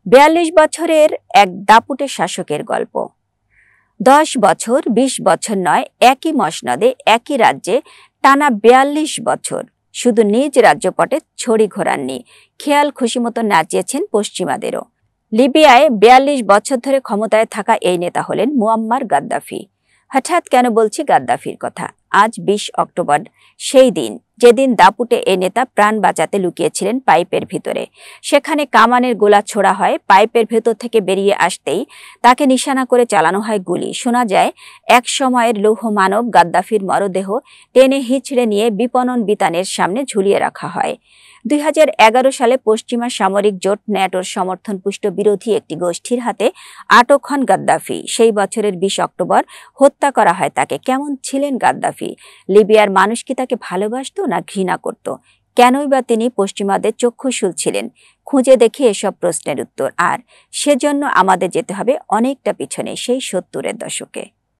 ৪২ বছরের এক দাপুটে শাসকের গল্প। ১০ বছর ২০ বছর নয়, একই মসনদে একই রাজ্যে টানা ৪২ বছর শুধু নিজ রাজ্যপটে ছড়ি ঘোরাননি, খেয়াল খুশিমতো নাচিয়েছেন পশ্চিমাদেরও। লিবিয়ায় ৪২ বছর ধরে ক্ষমতায় থাকা এই নেতা হলেন মুয়াম্মার গাদ্দাফি। হঠাৎ কেন বলছি গাদ্দাফির কথা? আজ ২০ অক্টোবর, সেই দিন যেদিন দাপুটে এই নেতা প্রাণ বাঁচাতে লুকিয়েছিলেন পাইপের ভিতরে। সেখানে কামানের গোলা ছোড়া হয়, পাইপের ভেতর থেকে বেরিয়ে আসতেই তাকে নিশানা করে চালানো হয় গুলি। শোনা যায় এক সময়ের লৌহ মানব গাদ্দাফির মরদেহ টেনে হিঁচড়ে নিয়ে বিপণন বিতানের সামনে ঝুলিয়ে রাখা হয়। ২০১১ সালে পশ্চিমা সামরিক জোট ন্যাটোর সমর্থনপুষ্ট বিরোধী একটি গোষ্ঠীর হাতে আটক হন গাদ্দাফি। সেই বছরের ২০ অক্টোবর হত্যা করা হয় তাকে। কেমন ছিলেন গাদ্দাফি? লিবিয়ার মানুষ কি তাকে ভালোবাসত না ঘৃণা করত? কেনই বা তিনি পশ্চিমাদের চক্ষুশূল ছিলেন? খুঁজে দেখি এসব প্রশ্নের উত্তর। আর সেজন্য আমাদের যেতে হবে অনেকটা পিছনে, সেই ৭০-এর দশকে।